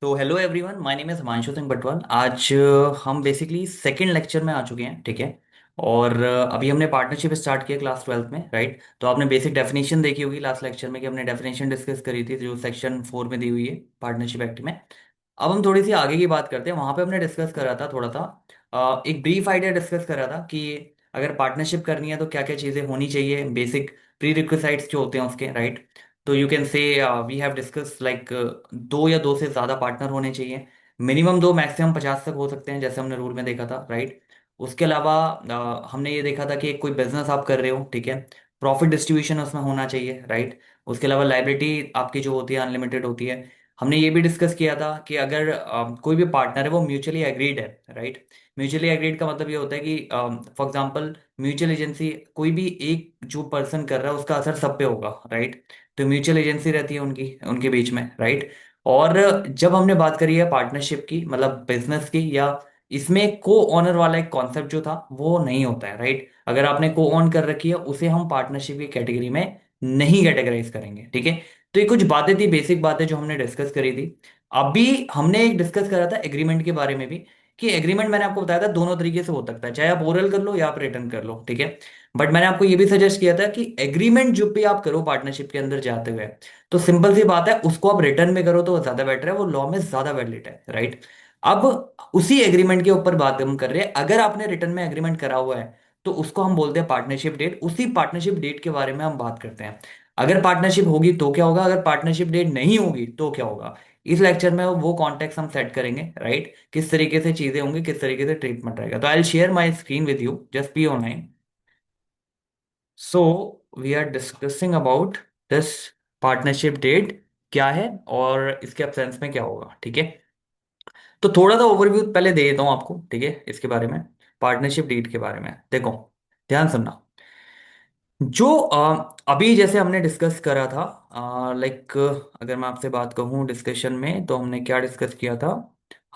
तो hello everyone, my name is Himanshu Singh Batwal. आज हम बेसिकली सेकंड लेक्चर में आ चुके हैं, ठीक है। और अभी हमने पार्टनरशिप स्टार्ट किया क्लास 12th में, राइट। तो आपने बेसिक डेफिनेशन देखी होगी लास्ट लेक्चर में, कि हमने डेफिनेशन डिस्कस करी थी जो सेक्शन 4 में दी हुई है पार्टनरशिप एक्ट में। अब हम थोड़ी सी आगे की बात करते हैं। वहां पे हमने डिस्कस करा था थोड़ा सा, एक ब्रीफ आइडिया डिस्कस करा था कि अगर पार्टनरशिप करनी है तो क्या क्या चीज़ें होनी चाहिए, बेसिक प्री रिक्विसाइट्स जो होते हैं उसके, राइट। तो you can say we have discuss like दो या दो से ज़्यादा पार्टनर होने चाहिए। मिनिमम दो, मैक्सिमम 50 तक हो सकते हैं, जैसे हमने रूल में देखा था, राइट। उसके अलावा हमने ये देखा था कि कोई बिजनेस आप कर रहे हो, ठीक है, प्रॉफिट डिस्ट्रीब्यूशन उसमें होना चाहिए, राइट। उसके अलावा लाइबिलिटी आपकी जो होती है अनलिमिटेड होती है। हमने ये भी डिस्कस किया था कि अगर कोई भी पार्टनर है वो म्यूचुअली एग्रीड है, राइट। म्यूचुअली एग्रीड का मतलब ये होता है कि फॉर एग्जांपल म्यूचुअल एजेंसी कोई भी एक जो पर्सन कर रहा है उसका असर सब पे होगा, राइट। तो म्यूचुअल एजेंसी रहती है उनकी उनके बीच में, राइट। और जब हमने बात करी है पार्टनरशिप की, मतलब बिजनेस की, या इसमें को ऑनर वाला एक कॉन्सेप्ट जो था वो नहीं होता है, राइट। अगर आपने को ऑन कर रखी है उसे हम पार्टनरशिप की कैटेगरी में नहीं कैटेगराइज करेंगे, ठीक है। तो ये कुछ बातें थी, बेसिक बातें जो हमने डिस्कस करी थी। अभी हमने एक डिस्कस करा था एग्रीमेंट के बारे में भी, कि एग्रीमेंट मैंने आपको बताया था दोनों तरीके से हो सकता है, चाहे आप ओरल कर लो या आप रिटर्न कर लो, ठीक है। बट मैंने आपको ये भी सजेस्ट किया था कि एग्रीमेंट जो भी आप करो पार्टनरशिप के अंदर जाते हुए, तो सिंपल सी बात है, उसको आप रिटर्न में करो तो वो ज्यादा बेटर है, वो लॉ में ज्यादा वैलिड है, राइट। अब उसी एग्रीमेंट के ऊपर बात हम कर रहे हैं। अगर आपने रिटर्न में एग्रीमेंट करा हुआ है तो उसको हम बोलते हैं पार्टनरशिप डेट। उसी पार्टनरशिप डेट के बारे में हम बात करते हैं। अगर पार्टनरशिप होगी तो क्या होगा, अगर पार्टनरशिप डेट नहीं होगी तो क्या होगा। इस लेक्चर में वो कॉन्टेक्स्ट हम सेट करेंगे, राइट। किस तरीके से चीजें होंगी, किस तरीके से ट्रीटमेंट रहेगा। तो I will share my screen with you, just be online. So we are discussing about this partnership deed क्या है और इसके एब्सेंस में क्या होगा, ठीक है। तो थोड़ा सा ओवरव्यू पहले दे देता हूँ आपको, ठीक है, इसके बारे में, पार्टनरशिप डेट के बारे में। देखो, ध्यान सुनना। जो अभी जैसे हमने डिस्कस करा था, लाइक अगर मैं आपसे बात कहूँ डिस्कशन में, तो हमने क्या डिस्कस किया था।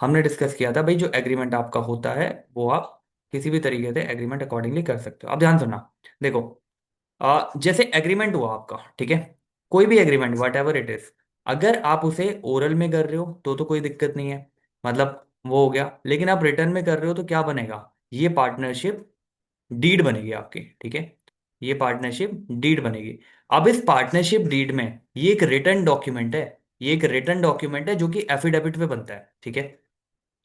हमने डिस्कस किया था भाई, जो एग्रीमेंट आपका होता है वो आप किसी भी तरीके से एग्रीमेंट अकॉर्डिंगली कर सकते हो। अब ध्यान सुनना। देखो, जैसे एग्रीमेंट हुआ आपका, ठीक है, कोई भी agreement what ever it is, अगर आप उसे ओरल में कर रहे हो तो कोई दिक्कत नहीं है, मतलब वो हो गया। लेकिन आप रिटर्न में कर रहे हो तो क्या बनेगा, ये पार्टनरशिप डीड बनेगी आपकी, ठीक है। ये पार्टनरशिप डीड बनेगी। अब इस पार्टनरशिप डीड में ये एक रिटर्न डॉक्यूमेंट है। ये एक रिटर्न डॉक्यूमेंट है जो कि एफिडेविट पे बनता है, ठीक है।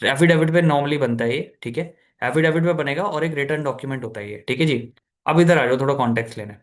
एफिडेविट पे नॉर्मली बनता है ये, ठीक है। एफिडेविट पे बनेगा और एक रिटर्न डॉक्यूमेंट होता है ये, ठीक है जी। अब इधर आ जाओ, थोड़ा कॉन्टेक्स्ट लेने।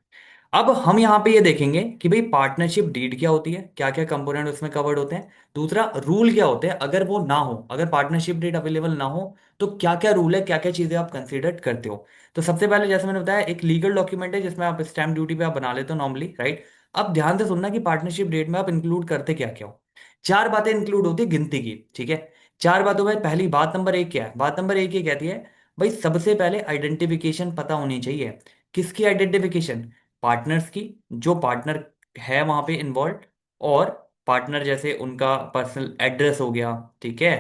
अब हम यहाँ पे ये देखेंगे कि भाई पार्टनरशिप डीड क्या होती है, क्या क्या कंपोनेंट उसमें कवर्ड होते हैं। दूसरा, रूल क्या होते हैं अगर वो ना हो, अगर पार्टनरशिप डीड अवेलेबल ना हो तो क्या क्या रूल है, क्या क्या चीजें आप कंसीडर करते हो। तो सबसे पहले जैसे मैंने बताया, एक लीगल डॉक्यूमेंट है जिसमें आप स्टैम्प ड्यूटी पे आप बना लेते हो नॉर्मली, राइट। अब ध्यान से सुनना कि पार्टनरशिप डेट में आप इंक्लूड करते क्या क्या हो। चार बातें इंक्लूड होती है गिनती की, ठीक है। चार बातों में पहली बात नंबर एक क्या है, बात नंबर एक ये कहती है, भाई सबसे पहले आइडेंटिफिकेशन पता होनी चाहिए। किसकी आइडेंटिफिकेशन, पार्टनर्स की, जो पार्टनर है वहां पे इन्वॉल्व। और पार्टनर जैसे उनका पर्सनल एड्रेस हो गया, ठीक है।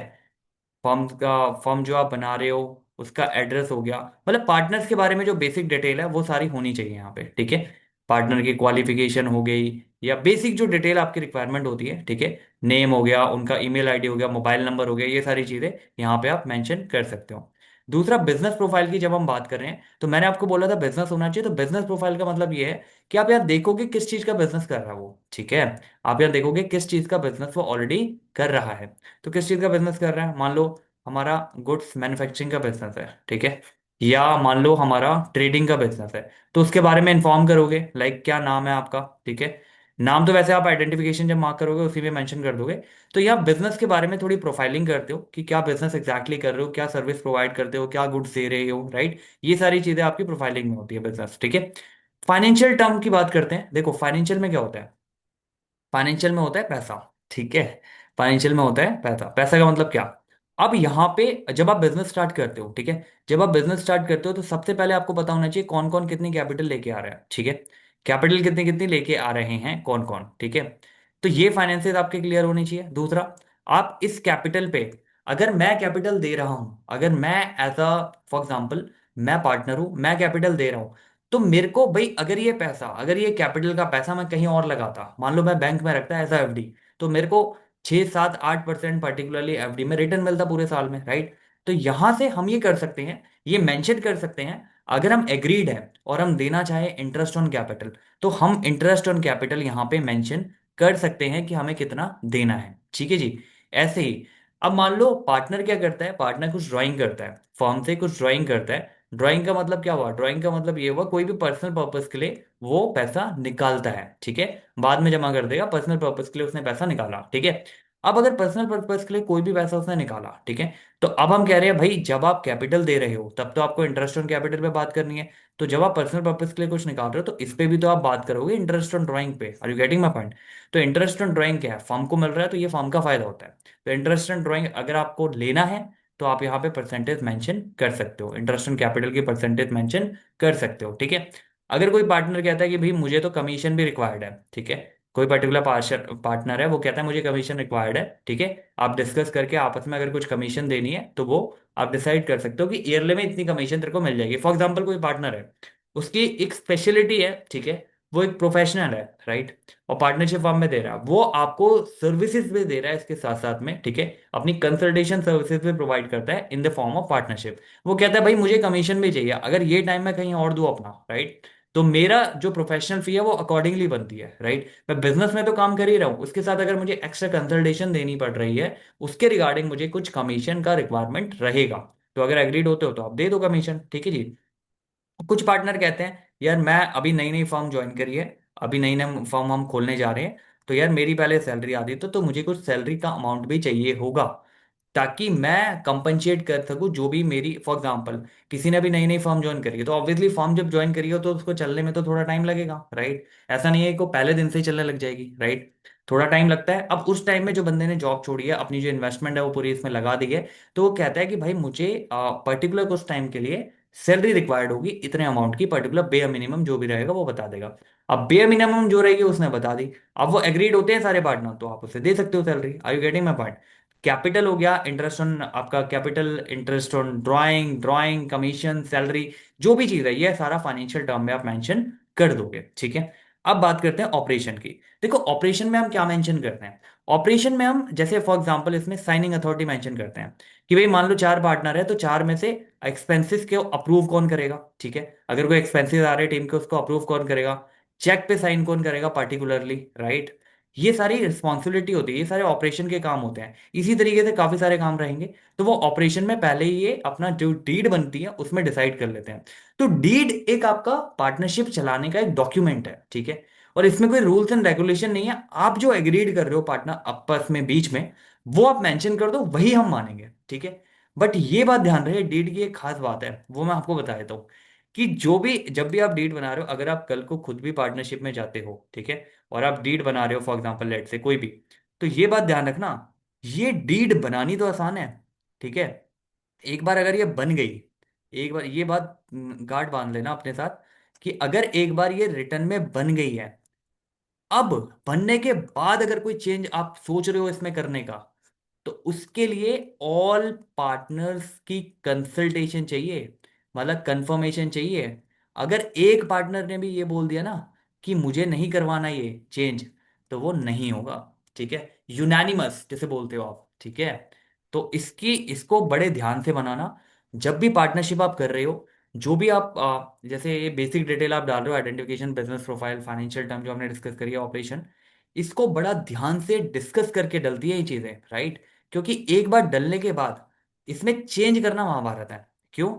फर्म जो आप बना रहे हो उसका एड्रेस हो गया, मतलब पार्टनर्स के बारे में जो बेसिक डिटेल है वो सारी होनी चाहिए यहाँ पे, ठीक है। पार्टनर की क्वालिफिकेशन हो गई, या बेसिक जो डिटेल आपकी रिक्वायरमेंट होती है, ठीक है। नेम हो गया, उनका ईमेल आईडी हो गया, मोबाइल नंबर हो गया, ये सारी चीजें यहाँ पे आप मेंशन कर सकते हो। दूसरा, बिजनेस प्रोफाइल की जब हम बात कर रहे हैं, तो मैंने आपको बोला था बिजनेस होना चाहिए। तो बिजनेस प्रोफाइल का मतलब ये है कि आप यहाँ देखोगे किस चीज का बिजनेस कर रहा है वो, ठीक है। आप यहाँ देखोगे किस चीज का बिजनेस वो ऑलरेडी कर रहा है। तो किस चीज का बिजनेस कर रहा है, मान लो हमारा गुड्स मैन्युफैक्चरिंग का बिजनेस है, ठीक है। या मान लो हमारा ट्रेडिंग का बिजनेस है, तो उसके बारे में इन्फॉर्म करोगे, लाइक क्या नाम है आपका, ठीक है। नाम तो वैसे आप आइडेंटिफिकेशन जब मार्क करोगे उसी में मेंशन कर दोगे। तो यहाँ बिजनेस के बारे में थोड़ी प्रोफाइलिंग करते हो कि क्या बिजनेस एग्जैक्टली कर रहे हो, क्या सर्विस प्रोवाइड करते हो, क्या गुड्स दे रहे हो, राइट। ये सारी चीजें आपकी प्रोफाइलिंग में होती है बिजनेस, ठीक है। फाइनेंशियल टर्म की बात करते हैं। देखो, फाइनेंशियल में क्या होता है, फाइनेंशियल में होता है पैसा, ठीक है। फाइनेंशियल में होता है पैसा। पैसा का मतलब क्या, अब यहाँ पे जब आप बिजनेस स्टार्ट करते हो, ठीक है, जब आप बिजनेस स्टार्ट करते हो तो सबसे पहले आपको पता होना चाहिए कौन कौन कितनी कैपिटल लेके आ रहा है, ठीक है। कैपिटल कितनी कितनी लेके आ रहे हैं कौन कौन, ठीक है। तो ये फाइनेंसेस आपके क्लियर होनी चाहिए। दूसरा, आप इस कैपिटल पे, अगर मैं कैपिटल दे रहा हूं, अगर मैं एज अ फॉर एग्जाम्पल मैं पार्टनर हूं, मैं कैपिटल दे रहा हूं, तो मेरे को भाई अगर ये पैसा, अगर ये कैपिटल का पैसा मैं कहीं और लगाता, मान लो मैं बैंक में रखता एज एफडी, तो मेरे को 6 7 8% पर्टिकुलरली एफडी में रिटर्न मिलता पूरे साल में, राइट। तो यहां से हम ये कर सकते हैं, ये मेंशन कर सकते हैं, अगर हम एग्रीड है और हम देना चाहें इंटरेस्ट ऑन कैपिटल, तो हम इंटरेस्ट ऑन कैपिटल यहाँ पे मेंशन कर सकते हैं कि हमें कितना देना है, ठीक है जी। ऐसे ही अब मान लो पार्टनर क्या करता है, पार्टनर कुछ ड्राइंग करता है, फर्म से कुछ ड्राइंग करता है। ड्राइंग का मतलब क्या हुआ, ड्राइंग का मतलब ये हुआ कोई भी पर्सनल पर्पस के लिए वो पैसा निकालता है, ठीक है। बाद में जमा कर देगा, पर्सनल पर्पस के लिए उसने पैसा निकाला, ठीक है। अब अगर पर्सनल पर्पस के लिए कोई भी पैसा उसने निकाला, ठीक है, तो अब हम कह रहे हैं भाई जब आप कैपिटल दे रहे हो तब तो आपको इंटरेस्ट ऑन कैपिटल पे बात करनी है। तो जब आप पर्सनल पर्पस के लिए कुछ निकाल रहे हो तो इस पे भी तो आप बात करोगे इंटरेस्ट ऑन ड्राइंग पे। Are you getting my point. तो इंटरेस्ट ऑन ड्राइंग क्या है, फर्म को मिल रहा है तो ये फर्म का फायदा होता है। तो इंटरेस्ट ऑन ड्राइंग अगर आपको लेना है तो आप यहाँ पे परसेंटेज मेंशन कर सकते हो, इंटरेस्ट ऑन कैपिटल की परसेंटेज मेंशन कर सकते हो, ठीक है। अगर कोई पार्टनर कहता है कि भाई मुझे तो कमीशन भी रिक्वायर्ड है, ठीक है, कोई पर्टिकुलर पार्टनर है वो कहता है मुझे कमीशन रिक्वायर्ड है, ठीक है, आप डिस्कस करके आपस में अगर कुछ कमीशन देनी है तो वो आप डिसाइड कर सकते हो कि ईयरली में इतनी कमीशन तेरे को मिल जाएगी। फॉर एग्जाम्पल कोई पार्टनर है, उसकी एक स्पेशलिटी है, ठीक है, वो एक प्रोफेशनल है, राइट, और पार्टनरशिप फॉर्म में दे रहा है, वो आपको सर्विसेज भी दे रहा है इसके साथ साथ में, ठीक है, अपनी कंसल्टेशन सर्विसेज भी प्रोवाइड करता है in the form of partnership. वो कहता है भाई मुझे कमीशन भी चाहिए, अगर ये टाइम मैं कहीं और दूं अपना, राइट, तो मेरा जो प्रोफेशनल फी है वो अकॉर्डिंगली बनती है, राइट। मैं बिजनेस में तो काम कर ही रहा हूँ, उसके साथ अगर मुझे एक्स्ट्रा कंसल्टेशन देनी पड़ रही है उसके रिगार्डिंग मुझे कुछ कमीशन का रिक्वायरमेंट रहेगा। तो अगर एग्रीड होते हो तो आप दे दो कमीशन, ठीक है जी। कुछ पार्टनर कहते हैं यार मैं अभी नई नई फर्म ज्वाइन करी है, अभी नई नई फर्म हम खोलने जा रहे हैं, तो यार मेरी पहले सैलरी आती तो मुझे कुछ सैलरी का अमाउंट भी चाहिए होगा ताकि मैं कंपनसेट कर सकूं जो भी मेरी, फॉर एग्जांपल किसी ने भी नई नई फर्म ज्वाइन करी है तो ऑब्वियसली फर्म जब ज्वाइन करी हो तो उसको चलने में तो थोड़ा टाइम लगेगा, राइट। ऐसा नहीं है कि वो पहले दिन से ही चलने लग जाएगी, राइट, थोड़ा टाइम लगता है। अब उस टाइम में जो बंदे ने जॉब छोड़ी है, अपनी जो इन्वेस्टमेंट है वो पूरी इसमें लगा दी है, तो वो कहता है कि भाई मुझे पर्टिकुलर कुछ टाइम के लिए सैलरी रिक्वायर्ड होगी इतने अमाउंट की, पर्टिकुलर बेयर मिनिमम जो भी रहेगा वो बता देगा। अब बेयर मिनिमम जो रहेगी उसने बता दी, अब वो एग्रीड होते हैं सारे पार्टनर तो आप उसे दे सकते हो salary. Are you getting my point. Capital हो गया, इंटरेस्ट ऑन आपका capital, interest on drawing, drawing commission salary, जो भी चीज है ये सारा फाइनेंशियल टर्म में आप मेंशन कर दोगे, ठीक है। अब बात करते हैं ऑपरेशन की। देखो ऑपरेशन में हम क्या मेंशन करते हैं, ऑपरेशन में हम जैसे फॉर एग्जांपल इसमें साइनिंग अथॉरिटी मेंशन करते हैं कि भाई मान लो 4 पार्टनर है तो चार में से एक्सपेंसेस के अप्रूव कौन करेगा, ठीक है, अगर कोई एक्सपेंसेस आ रहे टीम के उसको अप्रूव कौन करेगा, चेक पे साइन कौन करेगा पर्टिकुलरली, राइट। ये सारी रिस्पॉन्सिबिलिटी होती है, ये सारे ऑपरेशन के काम होते हैं। इसी तरीके से काफी सारे काम रहेंगे, तो वो ऑपरेशन में पहले ही ये अपना जो डीड बनती है उसमें डिसाइड कर लेते हैं। तो डीड एक आपका पार्टनरशिप चलाने का एक डॉक्यूमेंट है, ठीक है, और इसमें कोई रूल्स एंड रेगुलेशन नहीं है, आप जो एग्रीड कर रहे हो पार्टनर आपस में बीच में वो आप मेंशन कर दो वही हम मानेंगे, ठीक है। बट ये बात ध्यान रहे, डीड की एक खास बात है वो मैं आपको बता देता हूँ कि जो भी जब भी आप डीड बना रहे हो, अगर आप कल को खुद भी पार्टनरशिप में जाते हो, ठीक है, और आप डीड बना रहे हो फॉर एग्जांपल लेट से कोई भी, तो ये बात ध्यान रखना, ये डीड बनानी तो आसान है, ठीक है, एक बार अगर ये बन गई, एक बार ये बात गांठ बांध लेना अपने साथ कि अगर एक बार ये रिटर्न में बन गई है, अब बनने के बाद अगर कोई चेंज आप सोच रहे हो इसमें करने का, तो उसके लिए ऑल पार्टनर्स की कंसल्टेशन चाहिए, मतलब कंफर्मेशन चाहिए। अगर एक पार्टनर ने भी ये बोल दिया ना कि मुझे नहीं करवाना ये चेंज, तो वो नहीं होगा, ठीक है, यूनानिमस जैसे बोलते हो आप, ठीक है। तो इसको बड़े ध्यान से बनाना, जब भी पार्टनरशिप आप कर रहे हो, जो भी आप जैसे ये बेसिक डिटेल आप डाल रहे हो, identification, business profile, financial term जो हमने डिस्कस करी है, ऑपरेशन, इसको बड़ा ध्यान से डिस्कस करके डलती है ये चीजें, राइट। क्योंकि एक बार डलने के बाद इसमें चेंज करना महाभारत है। क्यों?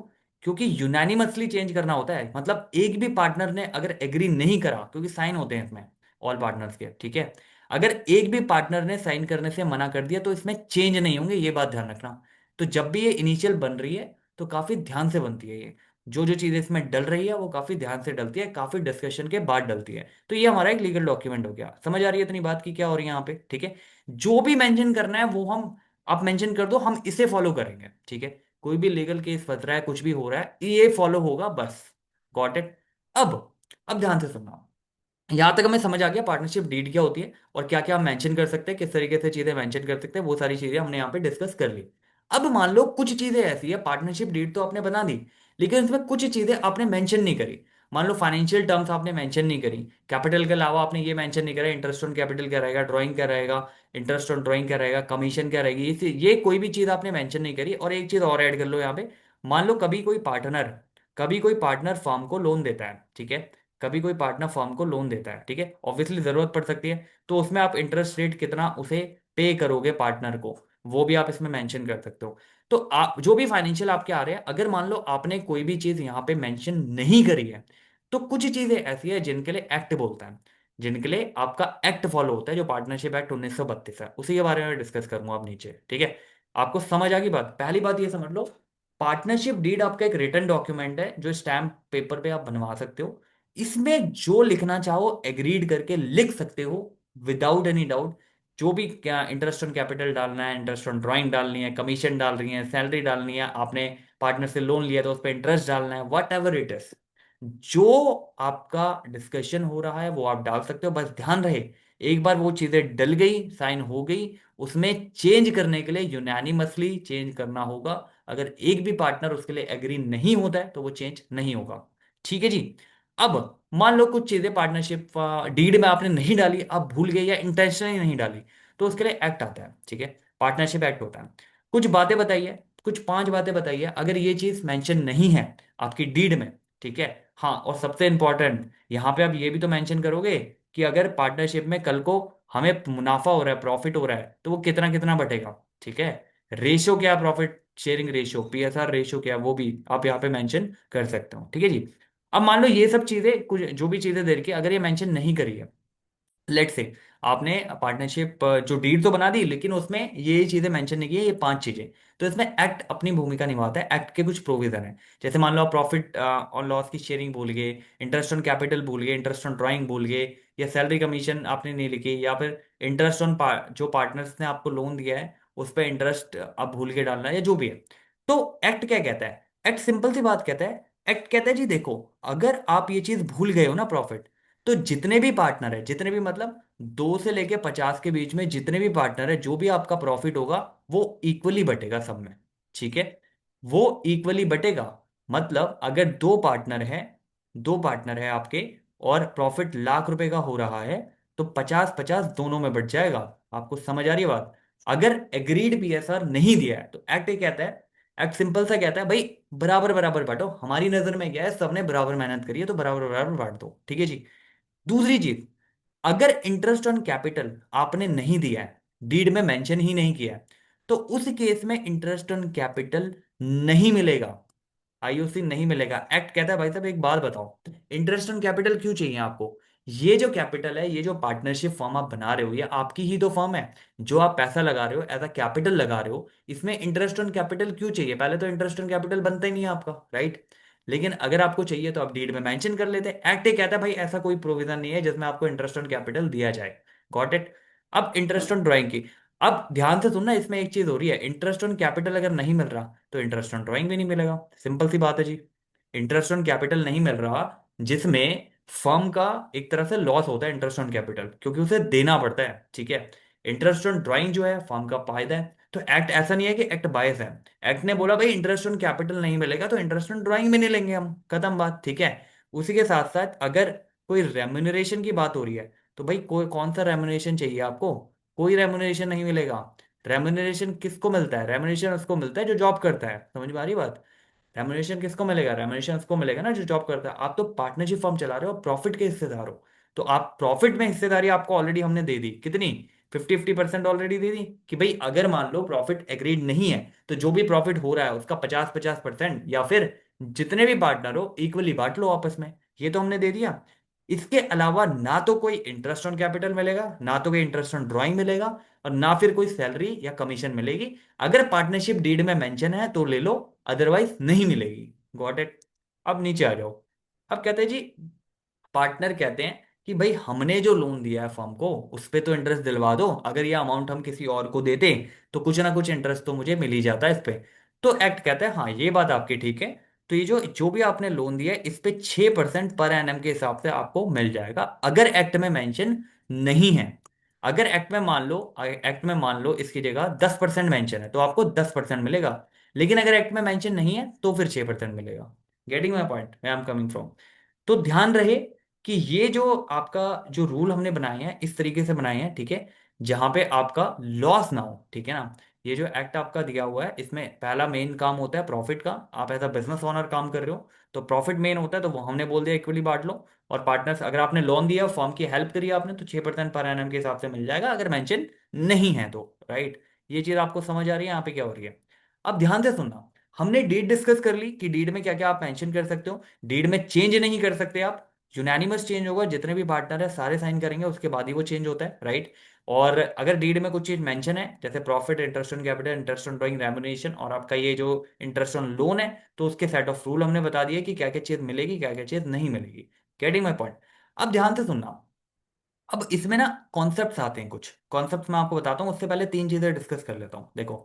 क्योंकि यूनानिमसली चेंज करना होता है, मतलब एक भी पार्टनर ने अगर एग्री नहीं करा, क्योंकि साइन होते हैं इसमें ऑल पार्टनर्स के, ठीक है, अगर एक भी पार्टनर ने साइन करने से मना कर दिया तो इसमें चेंज नहीं होंगे, ये बात ध्यान रखना। तो जब भी ये इनिशियल बन रही है तो काफी ध्यान से बनती है ये, जो जो चीजें इसमें डल रही है वो काफी ध्यान से डलती है, काफी डिस्कशन के बाद डलती है। तो ये हमारा एक लीगल डॉक्यूमेंट हो गया। समझ आ रही है इतनी बात की क्या हो रही है यहाँ पे, ठीक है। जो भी मेंशन करना है वो हम, आप मेंशन कर दो, हम इसे फॉलो करेंगे, ठीक है। कोई भी लीगल केस फंस रहा है, कुछ भी हो रहा है, ये फॉलो होगा बस। Got it. अब अब ध्यान से सुनना, यहां तक हमें समझ आ गया पार्टनरशिप डीड क्या होती है और क्या क्या हम मेंशन कर सकते हैं, किस तरीके से चीजें मेंशन कर सकते हैं, वो सारी चीजें हमने यहाँ पे डिस्कस कर ली। अब मान लो कुछ चीजें ऐसी है, पार्टनरशिप डीड तो आपने बना दी लेकिन इसमें कुछ चीजें आपने मेंशन नहीं करी। मान लो फाइनेंशियल टर्म्स आपने मेंशन नहीं करी, कैपिटल के अलावा आपने ये मेंशन नहीं करा इंटरेस्ट ऑन कैपिटल क्या रहेगा, ड्राइंग क्या रहेगा, इंटरेस्ट ऑन ड्राइंग क्या रहेगा, कमीशन क्या रहेगी, ये कोई भी चीज आपने मेंशन नहीं करी। और एक चीज और ऐड कर लो यहाँ पे, मान लो कभी कोई पार्टनर फर्म को लोन देता है, ठीक है, कभी कोई पार्टनर फर्म को लोन देता है, ठीक है, ऑब्वियसली जरूरत पड़ सकती है, तो उसमें आप इंटरेस्ट रेट कितना उसे पे करोगे पार्टनर को, वो भी आप इसमें मेंशन कर सकते हो। तो आप जो भी फाइनेंशियल आपके आ रहे हैं, अगर मान लो आपने कोई भी चीज यहाँ पे मेंशन नहीं करी है, तो कुछ चीजें ऐसी है जिनके लिए एक्ट बोलता है, जिनके लिए आपका एक्ट फॉलो होता है, जो पार्टनरशिप एक्ट 1932 है, उसी के बारे में डिस्कस करूंगा अब नीचे, ठीक है। आपको समझ आ गई बात? पहली बात ये समझ लो, पार्टनरशिप डीड आपका एक रिटन डॉक्यूमेंट है जो स्टैम्प पेपर पे आप बनवा सकते हो। इसमें जो लिखना चाहो एग्रीड करके लिख सकते हो, विदाउट एनी डाउट। जो भी क्या इंटरेस्ट ऑन कैपिटल डालना है, इंटरेस्ट ऑन ड्राइंग डालनी है, कमीशन डाल रही है, सैलरी डालनी है, आपने पार्टनर से लोन लिया तो उस पर इंटरेस्ट डालना है, वट एवर इट इज, जो आपका डिस्कशन हो रहा है वो आप डाल सकते हो। बस ध्यान रहे, एक बार वो चीजें डल गई, साइन हो गई, उसमें चेंज करने के लिए यूनानिमसली चेंज करना होगा। अगर एक भी पार्टनर उसके लिए एग्री नहीं होता है तो वो चेंज नहीं होगा, ठीक है जी। अब मान लो कुछ चीजें पार्टनरशिप डीड में आपने नहीं डाली, आप भूल गए या इंटेंशनली नहीं डाली, तो उसके लिए एक्ट आता है, ठीक है, पार्टनरशिप एक्ट होता है। कुछ बातें बताइए, कुछ 5 बातें बताइए अगर ये चीज मेंशन नहीं है आपकी डीड में, ठीक है। हाँ, और सबसे इंपॉर्टेंट यहाँ पे आप ये भी तो मेंशन करोगे कि अगर पार्टनरशिप में कल को हमें मुनाफा हो रहा है, प्रॉफिट हो रहा है, तो वो कितना कितना बटेगा, ठीक है। रेशियो क्या है, profit sharing ratio, PSR ratio क्या है, वो भी आप यहाँ पे मेंशन कर सकते हो, ठीक है जी। अब मान लो ये सब चीजें, कुछ जो भी चीजें दे रखी है, अगर ये मेंशन नहीं करी है, लेट से आपने पार्टनरशिप जो डीड तो बना दी, लेकिन उसमें ये चीजें मेंशन नहीं की है, ये 5 चीजें, तो इसमें एक्ट अपनी भूमिका निभाता है। एक्ट के कुछ प्रोविजन है, जैसे मान लो आप प्रॉफिट और लॉस की शेयरिंग भूल गए, इंटरेस्ट ऑन कैपिटल भूल गए, इंटरेस्ट ऑन ड्राइंग भूल गए, या सैलरी कमीशन आपने नहीं लिखी, या फिर इंटरेस्ट ऑन जो पार्टनर्स ने आपको लोन दिया है उस पर इंटरेस्ट आप भूल के डालना है, या जो भी है। तो एक्ट क्या कहता है? एक्ट सिंपल सी बात कहता है, एक्ट कहता है जी देखो, अगर आप ये चीज भूल गए हो ना प्रॉफिट, तो जितने भी पार्टनर है, जितने भी मतलब 2 से लेके 50 के बीच में जितने भी पार्टनर है, जो भी आपका प्रॉफिट होगा वो इक्वली बटेगा सब में, ठीक है, वो इक्वली बटेगा। मतलब अगर 2 पार्टनर है, 2 पार्टनर है आपके, और प्रॉफिट लाख रुपए का हो रहा है, तो 50-50 दोनों में बट जाएगा। आपको समझ आ रही है बात? अगर एग्रीड पीएसआर नहीं दिया है तो एक्ट ये कहता है, एक्ट सिंपल सा कहता है भाई, बराबर बराबर बांटो। हमारी नजर में क्या है, सबने बराबर मेहनत करी है तो बराबर बराबर बांट दो, ठीक है जी। दूसरी चीज, अगर इंटरेस्ट ऑन कैपिटल आपने नहीं दिया है, डीड में मेंशन ही नहीं किया है, तो उस केस में इंटरेस्ट ऑन कैपिटल नहीं मिलेगा, आईओसी नहीं मिलेगा। एक्ट कहता है भाई साहब एक बात बताओ, इंटरेस्ट ऑन कैपिटल क्यों चाहिए आपको? ये जो कैपिटल है, ये जो पार्टनरशिप फर्म आप बना रहे हो, ये आपकी ही तो फर्म है, जो आप पैसा लगा रहे हो, एज अ कैपिटल लगा रहे हो, इसमें इंटरेस्ट ऑन कैपिटल क्यों चाहिए? पहले तो इंटरेस्ट ऑन कैपिटल बनता ही नहीं है आपका, राइट। लेकिन अगर आपको चाहिए तो आप डीड में मेंशन कर लेते हैं। एक्ट ये कहता है भाई ऐसा कोई प्रोविजन नहीं है जिसमें आपको इंटरेस्ट ऑन कैपिटल दिया जाए। Got it? अब इंटरेस्ट ऑन ड्राइंग की, अब ध्यान से सुनना, इसमें एक चीज हो रही है, इंटरेस्ट ऑन कैपिटल अगर नहीं मिल रहा तो इंटरेस्ट ऑन ड्राइंग भी नहीं मिलेगा, सिंपल सी बात है जी। इंटरेस्ट ऑन कैपिटल नहीं मिल रहा, जिसमें फर्म का एक तरह से लॉस होता है इंटरेस्ट ऑन कैपिटल, क्योंकि उसे देना पड़ता है, ठीक है। इंटरेस्ट ऑन ड्राइंग जो है फर्म का फायदा है। तो एक्ट ऐसा नहीं है कि एक्ट बायस है, एक्ट ने बोला भाई इंटरेस्ट ऑन कैपिटल नहीं मिलेगा तो इंटरेस्ट ऑन ड्राइंग भी नहीं लेंगे हम, खत्म बात, ठीक है। उसी के साथ साथ अगर कोई रेम्यूनरेशन की बात हो रही है, तो भाई कोई कौन सा रेम्यूनरेशन चाहिए आपको? कोई रेम्यूनरेशन नहीं मिलेगा। रेम्यूनरेशन किसको मिलता है? रेम्यूनरेशन उसको मिलता है जो जॉब करता है, समझ में आ रही बात? रेम्यूनरेशन किसको मिलेगा? रेम्यूनरेशन उसको मिलेगा ना जो जॉब करता है। आप तो पार्टनरशिप फर्म चला रहे हो, प्रॉफिट के हिस्सेदार हो, तो आप प्रॉफिट में हिस्सेदारी आपको ऑलरेडी हमने दे दी, कितनी? 50-50% ऑलरेडी दे दी, कि भाई अगर मान लो प्रॉफिट एग्रीड नहीं है, तो जो भी प्रॉफिट हो रहा है उसका 50-50%, या फिर जितने भी पार्टनर हो इक्वली बांट लो आपस में, ये तो हमने दे दिया। इसके अलावा ना तो कोई इंटरेस्ट ऑन कैपिटल मिलेगा, ना तो कोई इंटरेस्ट ऑन ड्राइंग मिलेगा, और ना फिर कोई सैलरी या कमीशन मिलेगी। अगर पार्टनरशिप डीड में मेंशन है तो ले लो, अदरवाइज नहीं मिलेगी। Got it? अब नीचे आ जाओ। अब कहते हैं जी, पार्टनर कहते हैं कि भाई हमने जो लोन दिया है फर्म को उस पे तो इंटरेस्ट दिलवा दो, अगर ये अमाउंट हम किसी और को देते तो कुछ ना कुछ इंटरेस्ट तो मुझे मिल ही जाता है इस पे। तो एक्ट कहता है हाँ ये बात आपकी ठीक है, तो ये जो जो भी आपने लोन दिया है इस पे 6% पर एनएम के हिसाब से आपको मिल जाएगा, अगर एक्ट में मेंशन नहीं है। अगर एक्ट में मान लो इसकी जगह 10% मेंशन है तो आपको 10% मिलेगा, लेकिन अगर एक्ट में मेंशन नहीं है तो फिर 6% मिलेगा। Getting my point, I am coming from? तो ध्यान रहे कि ये जो आपका जो रूल हमने बनाए हैं इस तरीके से बनाए हैं, ठीक है, जहां पे आपका लॉस ना हो, ठीक है ना। ये जो एक्ट आपका दिया हुआ है इसमें पहला मेन काम होता है प्रॉफिट का। आप एज अ बिजनेस ओनर काम कर रहे हो तो प्रॉफिट मेन होता है, तो वो हमने बोल दिया इक्वली बांट लो। और पार्टनर्स, अगर आपने लोन दिया, फॉर्म की हेल्प करी आपने, तो 6% पर एनम के हिसाब से मिल जाएगा, अगर मेंशन नहीं है तो, राइट। ये चीज आपको समझ आ रही है यहाँ पे क्या हो रही है। अब ध्यान से सुनना, हमने डीड डिस्कस कर ली कि डीड में क्या क्या आप मेंशन कर सकते हो। डीड में चेंज नहीं कर सकते आप, यूनानिमस चेंज होगा, जितने भी पार्टनर है सारे साइन करेंगे, उसके बाद ही वो चेंज होता है, राइट। और अगर डीड में कुछ चीज मेंशन है जैसे profit, interest on capital, interest on drawing, remuneration, और आपका ये जो इंटरेस्ट ऑन लोन है, तो उसके सेट ऑफ रूल हमने बता दिए कि क्या क्या चीज मिलेगी, क्या क्या चीज नहीं मिलेगी। Getting my point. अब ध्यान से सुनना, अब इसमें ना कॉन्सेप्ट्स आते हैं, कुछ कॉन्सेप्ट्स मैं आपको बताता हूँ, उससे पहले तीन चीजें डिस्कस कर लेता हूँ। देखो,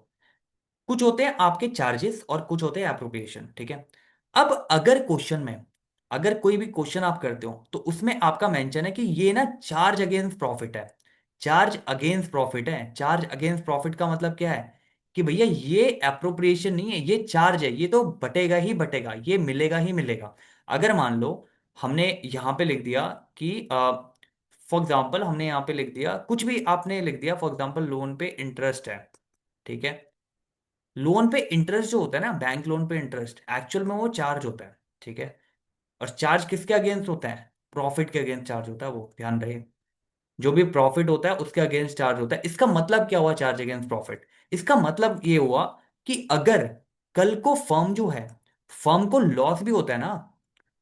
कुछ होते हैं आपके चार्जेस और कुछ होते हैं एप्रोप्रिएशन, ठीक है। अब अगर क्वेश्चन में, अगर कोई भी क्वेश्चन आप करते हो तो उसमें आपका मेंशन है कि ये ना चार्ज अगेंस्ट प्रॉफिट है। चार्ज अगेंस्ट प्रॉफिट है। चार्ज अगेंस्ट प्रॉफिट का मतलब क्या है कि भैया ये एप्रोप्रिएशन नहीं है, ये चार्ज है, ये तो बटेगा ही बटेगा, ये मिलेगा ही मिलेगा। अगर मान लो हमने यहां पे लिख दिया कि फॉर एग्जाम्पल, हमने यहां पे लिख दिया कुछ भी, आपने लिख दिया फॉर एग्जाम्पल लोन पे इंटरेस्ट है, ठीक है। लोन पे इंटरेस्ट जो होता है ना, बैंक लोन पे इंटरेस्ट, एक्चुअल में वो चार्ज होता है, ठीक है। और चार्ज किसके अगेंस्ट होता है? प्रॉफिट के अगेंस्ट चार्ज होता है, वो ध्यान रहे। जो भी प्रॉफिट होता है उसके अगेंस्ट चार्ज होता है। इसका मतलब क्या हुआ चार्ज अगेंस्ट प्रॉफिट? इसका मतलब ये हुआ कि अगर कल को फर्म जो है, फर्म को लॉस भी होता है ना,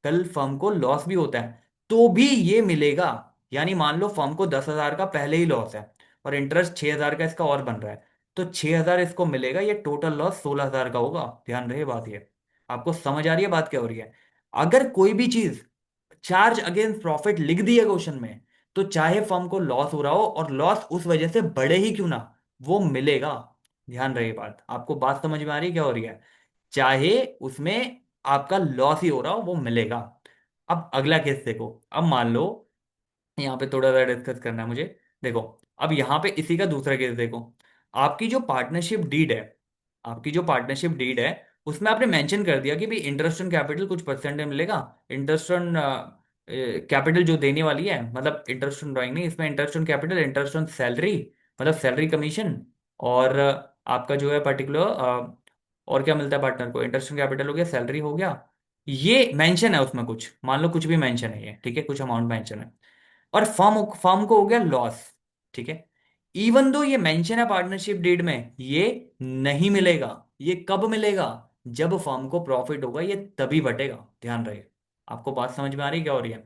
कल फर्म को लॉस भी होता है तो भी ये मिलेगा। यानी मान लो फर्म को 10,000 का पहले ही लॉस है और इंटरेस्ट 6,000 का इसका और बन रहा है, तो 6,000 इसको मिलेगा, ये टोटल लॉस 16,000 का होगा। ध्यान रहे बात, ये आपको समझ आ रही है बात क्या हो रही है। अगर कोई भी चीज चार्ज अगेंस्ट प्रॉफिट लिख दिया क्वेश्चन में, तो चाहे फर्म को लॉस हो रहा हो और लॉस उस वजह से बढ़े ही क्यों ना, वो मिलेगा। ध्यान रहे बात, आपको बात समझ में आ रही है क्या हो रही है। चाहे उसमें आपका लॉस ही हो रहा हो, वो मिलेगा। अब अगला केस देखो, अब मान लो यहाँ पे थोड़ा सा डिस्कस करना है मुझे। देखो, अब यहाँ पे इसी का दूसरा केस देखो। आपकी जो पार्टनरशिप डीड है, आपकी जो पार्टनरशिप डीड है, उसमें आपने मेंशन कर दिया कि भाई इंटरेस्ट ऑन कैपिटल कुछ परसेंट मिलेगा। इंटरेस्ट ऑन कैपिटल जो देने वाली है, मतलब इंटरेस्ट ऑन ड्राइंग नहीं, इसमें interest on capital, interest on salary, मतलब सैलरी कमीशन, और आपका जो है पर्टिकुलर, और क्या मिलता है पार्टनर को, इंटरेस्ट ऑन कैपिटल हो गया, सैलरी हो गया, ये मेंशन है उसमें कुछ, मान लो कुछ भी मेंशन है ये, ठीक है, कुछ अमाउंट मेंशन है। और फर्म फर्म को हो गया लॉस, ठीक है। इवन दो ये मेंशन है पार्टनरशिप डीड में, ये नहीं मिलेगा। ये कब मिलेगा? जब फर्म को प्रॉफिट होगा, ये तभी बटेगा। ध्यान रहे, आपको बात समझ में आ रही है क्या हो रही है।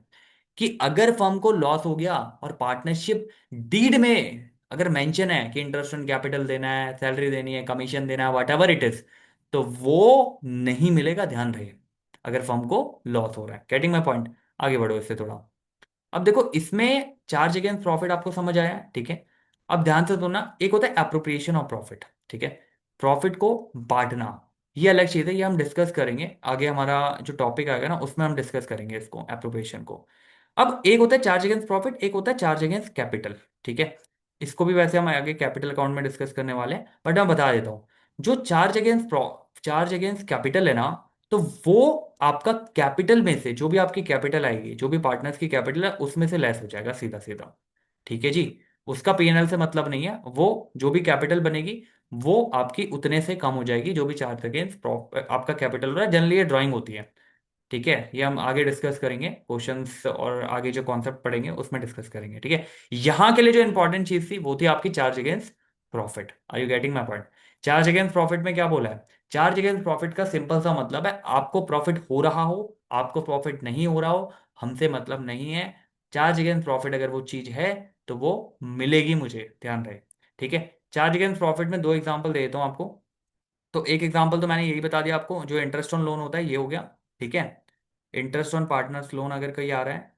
कि अगर फर्म को लॉस हो गया और पार्टनरशिप डीड में अगर मेंशन है कि इंटरेस्ट ऑन कैपिटल देना है, सैलरी देनी है, कमीशन देना है, वट एवर इट इज, तो वो नहीं मिलेगा। ध्यान रहे, अगर फर्म को लॉस हो रहा है। Getting my point? आगे बढ़ो इससे थोड़ा। अब देखो, इसमें चार्ज अगेंस्ट प्रॉफिट आपको समझ आया है, ठीक है। अब ध्यान से सुनना, एक होता है एप्रोप्रिएशन ऑफ प्रॉफिट, ठीक है। प्रॉफिट को बांटना, ये अलग चीज है, ये हम डिस्कस करेंगे आगे, हमारा जो टॉपिक आएगा ना उसमें हम डिस्कस करेंगे इसको, एप्रोप्रिएशन को। अब एक होता है चार्ज अगेंस्ट प्रॉफिट, एक होता है चार्ज अगेंस्ट कैपिटल, ठीक है। इसको भी वैसे हम आगे कैपिटल अकाउंट में डिस्कस करने वाले हैं, बट मैं बता देता हूँ। जो चार्ज अगेंस्ट कैपिटल है ना, तो वो आपका कैपिटल में से, जो भी आपकी कैपिटल आएगी, जो भी पार्टनर्स की कैपिटल है, उसमें से लेस हो जाएगा सीधा सीधा, ठीक है जी। उसका पीएनएल से मतलब नहीं है, वो जो भी कैपिटल बनेगी वो आपकी उतने से कम हो जाएगी, जो भी चार्ज अगेंस्ट आपका कैपिटल हो रहा है। जनरली ये ड्राइंग होती है, ठीक है। ये हम आगे डिस्कस करेंगे, क्वेश्चंस और आगे जो कॉन्सेप्ट पढ़ेंगे उसमें डिस्कस करेंगे, ठीक है। यहां के लिए जो इंपॉर्टेंट चीज थी वो थी आपकी charge against profit. Are you getting my point? Charge against profit में क्या बोला है? चार्ज अगेंस्ट प्रॉफिट का सिंपल सा मतलब है, आपको प्रॉफिट हो रहा हो, आपको प्रॉफिट नहीं हो रहा हो, हमसे मतलब नहीं है। चार्ज अगेंस्ट प्रॉफिट अगर वो चीज है तो वो मिलेगी मुझे, ध्यान रहे, ठीक है। चार्ज अगेंस्ट प्रॉफिट में दो एग्जांपल दे देता हूँ आपको। तो एक एग्जांपल तो मैंने यही बता दिया आपको, जो इंटरेस्ट ऑन लोन होता है ये हो गया, ठीक है। इंटरेस्ट ऑन पार्टनर्स लोन अगर कहीं आ रहा है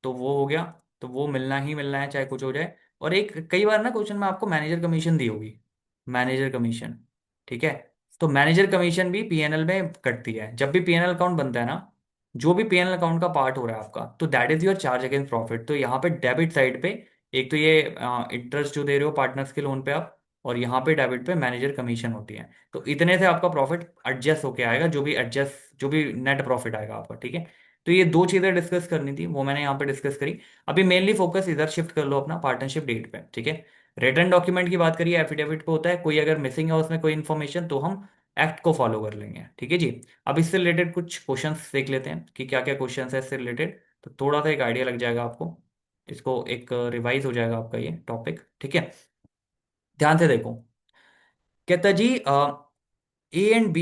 तो वो हो गया, तो वो मिलना ही मिलना है चाहे कुछ हो जाए। और एक कई बार ना क्वेश्चन में आपको मैनेजर कमीशन दी होगी, मैनेजर कमीशन, ठीक है। तो मैनेजर कमीशन भी पीएनएल में कटती है। जब भी पीएनएल अकाउंट बनता है ना, जो भी पीएनएल अकाउंट का पार्ट हो रहा है आपका, तो that is your charge against profit. तो यहाँ पे डेबिट साइड पे एक तो ये इंटरेस्ट जो दे रहे हो पार्टनर्स के लोन पे आप, और यहाँ पे डेबिट पे मैनेजर कमीशन होती है। तो इतने से आपका प्रॉफिट एडजस्ट होके आएगा, जो भी नेट प्रॉफिट आएगा आपका, ठीक है। तो ये दो चीजें डिस्कस करनी थी, वो मैंने यहाँ पे डिस्कस करी। अभी मेनली फोकस इधर शिफ्ट कर लो अपना पार्टनरशिप डीड पे, ठीक है। रिटर्न डॉक्यूमेंट की बात करिए, एफिडेविट पे होता है, कोई अगर मिसिंग है उसमें कोई इन्फॉर्मेशन तो हम एक्ट को फॉलो कर लेंगे, ठीक है जी। अब इससे रिलेटेड कुछ क्वेश्चंस देख लेते हैं कि क्या क्या क्वेश्चंस है इससे रिलेटेड, तो थोड़ा सा एक आइडिया लग जाएगा आपको, इसको एक रिवाइज हो जाएगा आपका ये टॉपिक, ठीक है। ध्यान से देखो। कहता जी ए एंड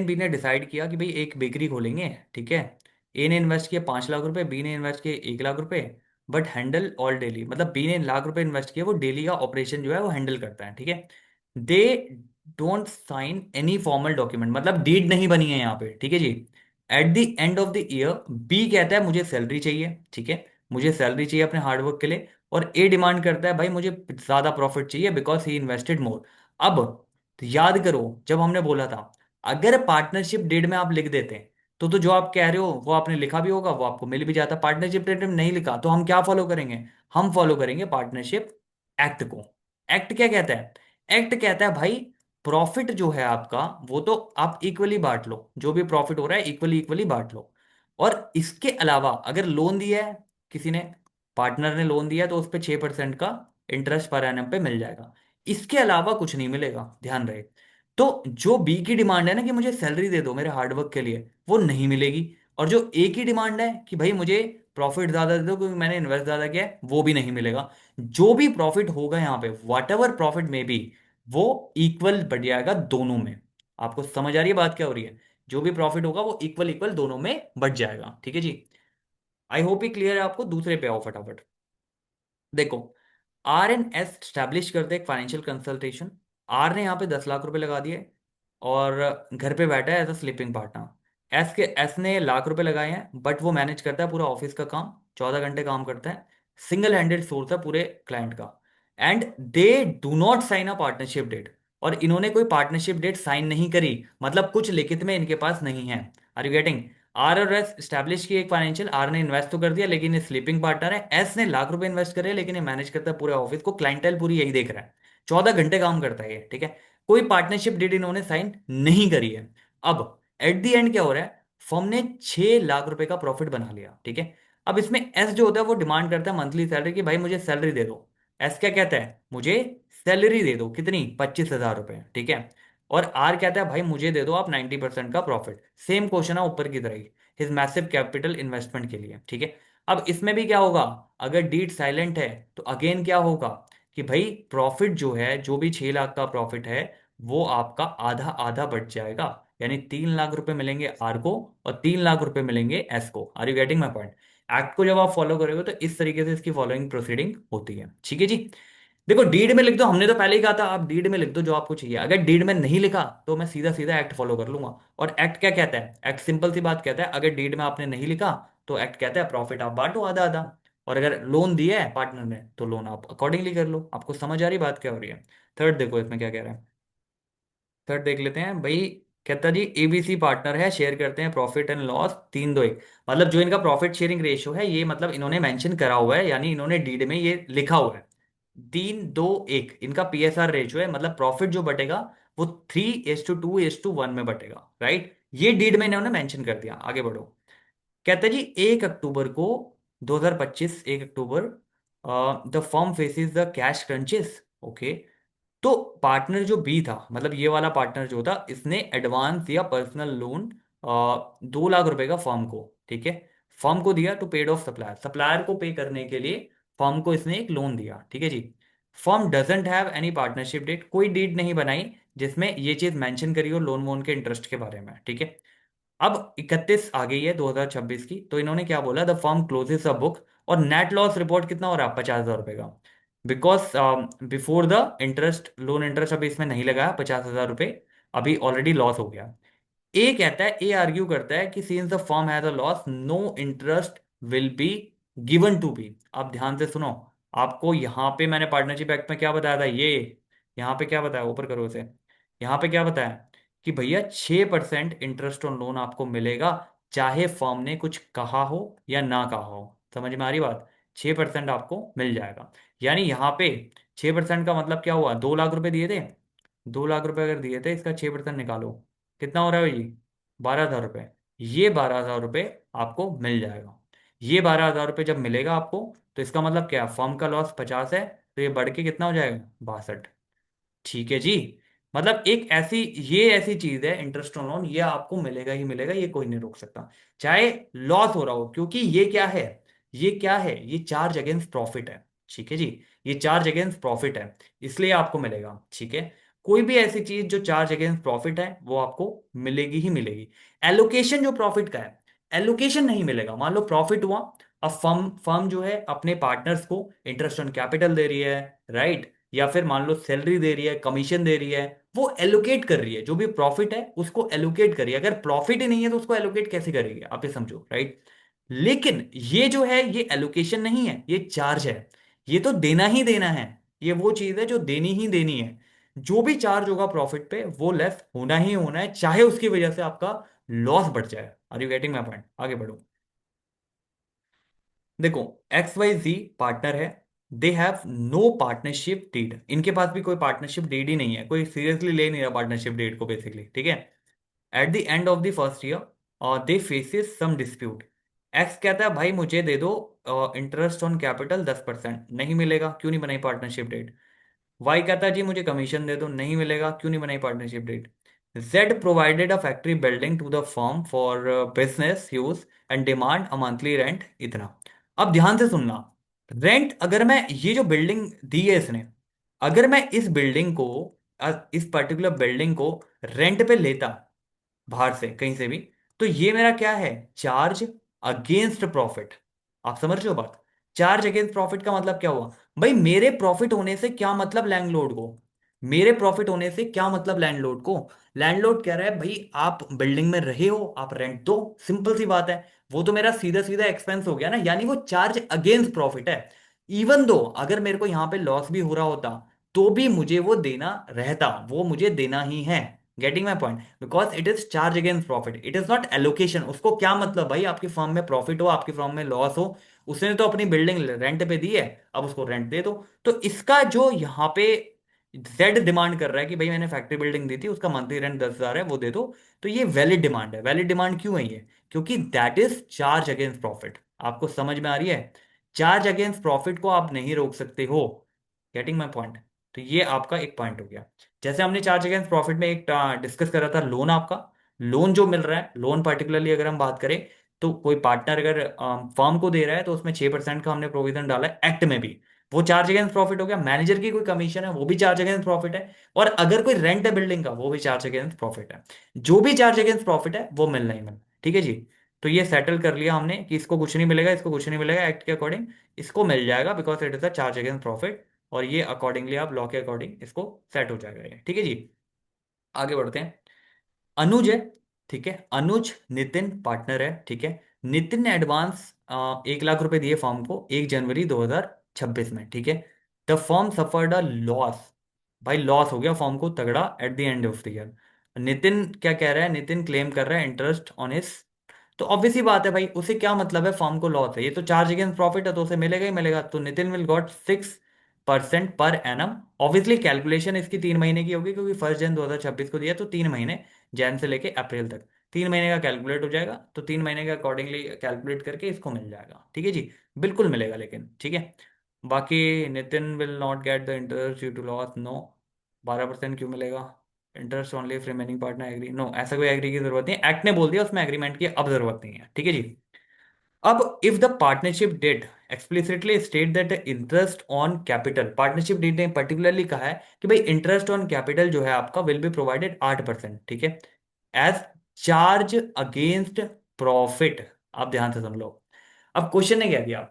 बी ने डिसाइड किया कि भाई एक बेकरी खोलेंगे, ठीक है। ए ने इन्वेस्ट किया 5 लाख रुपए, बी ने इन्वेस्ट किए 1 लाख रुपए। बट हैंडल ऑल डेली, मतलब बी ने लाख रुपए इन्वेस्ट किया, वो डेली का ऑपरेशन जो है वो हैंडल करता है, ठीक है। They don't sign any formal document, मतलब डीड नहीं बनी है यहाँ पे, ठीक है जी। At the end of the year B कहता है मुझे सैलरी चाहिए, ठीक है, मुझे सैलरी चाहिए अपने हार्डवर्क के लिए। और ए डिमांड करता है भाई मुझे ज्यादा प्रॉफिट चाहिए बिकॉज ही इन्वेस्टेड मोर। अब तो याद करो, जब हमने बोला था अगर पार्टनरशिप डेट में आप लिख देते हैं तो जो आप कह रहे हो वो आपने लिखा भी होगा, वो आपको मिल भी जाता। पार्टनरशिप डेट में नहीं लिखा तो हम क्या फॉलो करेंगे, हम फॉलो करेंगे पार्टनरशिप एक्ट को। एक्ट क्या कहता है, एक्ट कहता है भाई प्रॉफिट जो है आपका वो तो आप इक्वली बांट लो, जो भी प्रॉफिट हो रहा है इक्वली इक्वली बांट लो। और इसके अलावा अगर लोन दिया है किसी ने, पार्टनर ने लोन दिया है, तो उस पर 6% का इंटरेस्ट पर एनम पे मिल जाएगा। इसके अलावा कुछ नहीं मिलेगा, ध्यान रहे। तो जो बी की डिमांड है ना कि मुझे सैलरी दे दो मेरे हार्डवर्क के लिए, वो नहीं मिलेगी। और जो ए की डिमांड है कि भाई मुझे प्रॉफिट ज्यादा दे दो क्योंकि मैंने इन्वेस्ट ज्यादा किया है, वो भी नहीं मिलेगा। जो भी प्रॉफिट होगा यहाँ पे, वट एवर प्रॉफिट में बी, वो इक्वल बढ़ जाएगा दोनों में। आपको समझ आ रही है बात क्या हो रही है, जो भी प्रॉफिट होगा वो इक्वल इक्वल दोनों में बढ़ जाएगा, ठीक है जी। आई होप ये क्लियर है आपको। दूसरे पे आओ फटाफट। देखो, आर एन एस स्टैब्लिश करते हैं एक फाइनेंशियल कंसल्टेशन। आर ने यहाँ पे 10 लाख रुपए लगा दिए और घर पे बैठा है as a sleeping partner. S ने लाख रुपए लगाए हैं, बट वो मैनेज करता है पूरा ऑफिस का काम, 14 घंटे काम करता है, सिंगल हैंडेड सोर्स है पूरे क्लाइंट का। And they do not sign a partnership deed, और इन्होंने कोई पार्टनरशिप डेट साइन नहीं करी, मतलब कुछ लिखित में इनके पास नहीं है। Are you getting. आर और एस स्टैब्लिश की एक फाइनेंशियल, आर ने इन्वेस्ट तो कर दिया लेकिन ये स्लीपिंग पार्टनर है, एस ने लाख रुपए इन्वेस्ट करे लेकिन ये मैनेज करता है पूरे ऑफिस को, क्लाइंटेल पूरी यही देख रहा है, 14 घंटे काम करता है ये, ठीक है। कोई पार्टनरशिप डीड इन्होंने साइन नहीं करी है। अब एट द एंड क्या हो रहा है, फर्म ने 6 लाख रुपए का प्रॉफिट बना लिया, ठीक है। अब इसमें एस जो होता है वो डिमांड करता है मंथली सैलरी की, भाई मुझे सैलरी दे दो। एस क्या कहता है, मुझे सैलरी दे दो, कितनी, 25,000 रुपए, ठीक है। और आर कहता है भाई मुझे दे दो आप 90% का प्रॉफिट। सेम क्वेश्चन है ऊपर की तरह ही, हिज मैसिव कैपिटल इन्वेस्टमेंट के लिए, ठीक है। अब इसमें भी क्या होगा, अगर डीड साइलेंट है तो अगेन क्या होगा कि भाई प्रॉफिट जो है, जो भी 6 लाख का प्रॉफिट है, वो आपका आधा आधा बढ़ जाएगा। यानी 3 लाख रुपए मिलेंगे आर को और 3 लाख रुपए मिलेंगे एस को। Are you getting my point. Act को जब आप फॉलो करोगे तो इस तरीके से इसकी फॉलोइंग प्रोसीडिंग होती है, ठीक है जी। देखो डीड में लिख दो, हमने तो पहले ही कहा था आप डीड में लिख दो जो आपको चाहिए। अगर डीड में नहीं लिखा तो मैं सीधा सीधा एक्ट फॉलो कर लूंगा। और एक्ट क्या कहता है, एक्ट सिंपल सी बात कहता है, अगर डीड में आपने नहीं लिखा तो एक्ट कहता है प्रॉफिट आप बांटो आधा आधा। और अगर लोन दिया है पार्टनर ने तो लोन आप अकॉर्डिंगली कर लो। आपको समझ आ रही बात क्या हो रही है। थर्ड देखो इसमें क्या कह रहा है, थर्ड देख लेते हैं भाई। कहता जी एबीसी पार्टनर है, शेयर करते हैं प्रॉफिट एंड लॉस 3-2-1। मतलब जो इनका प्रॉफिट शेयरिंग रेशियो है ये, मतलब इन्होंने मेंशन करा हुआ है, यानी इन्होंने डीड में ये लिखा हुआ है 3-2-1 इनका पीएसआर रेशियो है। मतलब प्रॉफिट जो बटेगा वो 3:2:1 में बटेगा, राइट। ये डीड में इन्होंने मेंशन कर दिया। आगे बढ़ो। कहता है जी 1 अक्टूबर को 2025, 1 अक्टूबर, the firm faces the cash crunches, okay. तो पार्टनर जो बी था, मतलब ये वाला पार्टनर जो था, इसने एडवांस दिया पर्सनल लोन 2 लाख रुपए का फर्म को, ठीक है। फर्म को दिया to paid off supplier, supplier को पे करने के लिए फर्म को इसने एक लोन दिया, ठीक है जी। Firm doesn't have any partnership debt, कोई डेट नहीं बनाई जिसमें ये चीज मेंशन करी हो लोन वोन के इंटरेस्ट के बारे में, ठीक है। अब 31 आ गई है 2026 की, तो इन्होंने क्या बोला, the firm closes a book. और नेट लॉस रिपोर्ट कितना हो रहा है, 50,000 रुपए का। Because before the interest, loan interest अभी इसमें नहीं लगा, 50,000 रुपए अभी ऑलरेडी लॉस हो गया। ए कहता है, ए आर्ग्यू करता है कि since the firm has a loss no interest will be given to B. अब ध्यान से सुनो, आपको यहाँ पे मैंने पार्टनरशिप एक्ट में क्या बताया था, ये यहाँ पे क्या बताया, ऊपर करो उसे। यहाँ पे क्या बताया कि भैया 6% इंटरेस्ट ऑन लोन आपको मिलेगा, चाहे फर्म ने कुछ कहा हो या ना कहा हो। समझ में आ रही बात, 6% आपको मिल जाएगा। यानी यहाँ पे 6% का मतलब क्या हुआ, 2 लाख रुपए दिए थे, 2 लाख रुपए अगर दिए थे, इसका 6% निकालो, कितना हो रहा है भाई, 12,000 रुपये। ये 12,000 रुपये आपको मिल जाएगा। ये 12,000 रुपये जब मिलेगा आपको, तो इसका मतलब क्या, फर्म का लॉस 50 है, तो ये बढ़ के कितना हो जाएगा, 62। ठीक है जी। मतलब एक ऐसी, ये ऐसी चीज है इंटरेस्ट ऑन लोन, ये आपको मिलेगा ही मिलेगा, ये कोई नहीं रोक सकता, चाहे लॉस हो रहा हो, क्योंकि ये क्या है, ये क्या है, ये चार्ज अगेंस्ट प्रॉफिट है। ठीक है जी, ये चार्ज अगेंस्ट प्रॉफिट है, इसलिए आपको मिलेगा। ठीक है, कोई भी ऐसी चीज जो चार्ज अगेंस्ट प्रॉफिट है वो आपको मिलेगी ही मिलेगी। एलोकेशन जो प्रॉफिट का है, एलोकेशन नहीं मिलेगा। मान लो प्रॉफिट हुआ, अब फर्म फर्म जो है अपने पार्टनर्स को इंटरेस्ट ऑन कैपिटल दे रही है, राइट, या फिर मान लो सैलरी दे रही है, कमीशन दे रही है, वो एलोकेट कर रही है, जो भी प्रॉफिट है उसको एलोकेट कर रही है। अगर प्रॉफिट ही नहीं है तो उसको एलोकेट कैसे करेगी, आप ये समझो, राइट। लेकिन ये जो है ये एलोकेशन नहीं है, ये चार्ज है, ये तो देना ही देना है, ये वो चीज है जो देनी ही देनी है। जो भी चार्ज होगा प्रॉफिट पे वो लेस होना ही होना है, चाहे उसकी वजह से आपका लॉस बढ़ जाए। Are you getting my point, आगे बढ़ो। देखो, एक्स वाई जी पार्टनर है, they have no partnership deed, इनके पास भी कोई पार्टनरशिप डीड ही नहीं है, कोई सीरियसली ले नहीं रहा पार्टनरशिप डीड को बेसिकली। ठीक है, at the end of the first year they faces some dispute. X कहता है भाई मुझे दे दो इंटरेस्ट ऑन कैपिटल 10%, नहीं मिलेगा, क्यों नहीं बनाई पार्टनरशिप डेट। वाई कहता है जी मुझे कमीशन दे दो, नहीं मिलेगा, क्यों नहीं बनाई partnership deed. Z provided a factory building to the firm for business use and demand a monthly rent इतना। अब ध्यान से सुनना, रेंट अगर मैं, ये जो बिल्डिंग दी है इसने, अगर मैं इस बिल्डिंग को, इस पर्टिकुलर बिल्डिंग को रेंट पे लेता बाहर से कहीं से भी, तो ये मेरा क्या है, चार्ज अगेंस्ट प्रॉफिट। आप समझ रहे हो बात, चार्ज अगेंस्ट प्रॉफिट का मतलब क्या हुआ, भाई मेरे प्रॉफिट होने से क्या मतलब लैंडलॉर्ड को, मेरे प्रॉफिट होने से क्या मतलब लैंडलॉर्ड को। लैंडलॉर्ड कह रहा है भाई आप बिल्डिंग में रहे हो, आप रेंट दो, सिंपल सी बात है, वो तो मेरा सीधा सीधा एक्सपेंस हो गया ना, यानी वो चार्ज अगेंस्ट प्रॉफिट है। इवन दो अगर मेरे को यहां पे लॉस भी हो रहा होता, तो भी मुझे वो देना रहता, वो मुझे देना ही है। Getting my point, because it is charge against profit, it is not allocation. उसको क्या मतलब भाई, आपकी फर्म में प्रॉफिट हो, आपकी फर्म में लॉस हो, उसने तो अपनी बिल्डिंग रेंट पे दी है, अब उसको रेंट दे दो। तो इसका जो यहाँ पे जेड डिमांड कर रहा है कि भाई मैंने फैक्ट्री बिल्डिंग दी थी, उसका मंथली रेंट 10,000 है, वो दे दो, तो ये वैलिड डिमांड है। वैलिड डिमांड क्यों है ये, क्योंकि that is charge against profit. आपको समझ में आ रही है, चार्ज अगेंस्ट प्रॉफिट को आप नहीं रोक सकते हो। गेटिंग माई पॉइंट, तो ये आपका एक पॉइंट हो गया। जैसे हमने चार्ज अगेंस्ट प्रॉफिट में एक डिस्कस करा था लोन, आपका लोन जो मिल रहा है, लोन पर्टिकुलरली अगर हम बात करें, तो कोई पार्टनर अगर फर्म को दे रहा है तो उसमें 6% का हमने प्रोविजन डाला है एक्ट में भी, वो चार्ज अगेंस्ट प्रॉफिट हो गया। मैनेजर की कोई कमीशन है वो भी चार्ज अगेंस्ट प्रॉफिट है, और अगर कोई रेंट है बिल्डिंग का वो भी चार्ज अगेंस्ट प्रॉफिट है। जो भी चार्ज अगेंस्ट प्रॉफिट है वो मिलना ही मिलना। ठीक है जी, तो ये सेटल कर लिया हमने कि इसको कुछ नहीं मिलेगा, इसको कुछ नहीं मिलेगा, एक्ट के अकॉर्डिंग इसको मिल जाएगा, because it is a charge against profit. और ये अकॉर्डिंगली आप लॉ के अकॉर्डिंग इसको सेट हो जाएगा ये। ठीक है जी, आगे बढ़ते हैं। अनुज है, ठीक है, अनुज नितिन पार्टनर है, ठीक है। नितिन ने एडवांस 1 लाख रुपए दिए फर्म को 1 जनवरी 2026 में, ठीक है। The firm suffered a loss, भाई लॉस हो गया फर्म को तगड़ा eight the end of the year. Nitin क्या कह रहा है, नितिन क्लेम कर रहा है इंटरेस्ट ऑन हिज, तो ऑब्वियस ही बात है भाई, उसे क्या मतलब है, फर्म को लॉस है, ये तो चार्ज अगेंस्ट प्रॉफिट है तो उसे मिलेगा ही मिलेगा। तो Nitin will got 6% per annum. Obviously calculation इसकी 3 महीने की होगी, क्योंकि 1 जनवरी 2026 को दिया, तो 3 महीने, जैन से लेके अप्रैल तक 3 महीने का कैलकुलेट हो जाएगा, तो 3 महीने के अकॉर्डिंगली कैलकुलेट करके इसको मिल जाएगा। ठीक है जी, बिल्कुल मिलेगा, लेकिन ठीक है। बाकी Nitin will not get the interest due to loss, no. 12% क्यों मिलेगा, interest only if remaining partner agree, no, ऐसा कोई एग्री की जरूरत नहीं है, एक्ट ने बोल दिया उसमें एग्रीमेंट की अब जरूरत नहीं है। ठीक है जी। अब if the partnership deed explicitly state that interest on capital, partnership deed ने पर्टिकुलरली कहा है कि भाई इंटरेस्ट ऑन कैपिटल जो है आपका विल बी प्रोवाइडेड 8%, ठीक है, एज चार्ज अगेंस्ट प्रॉफिट। आप ध्यान से सुन लो, अब क्वेश्चन ने कह दिया,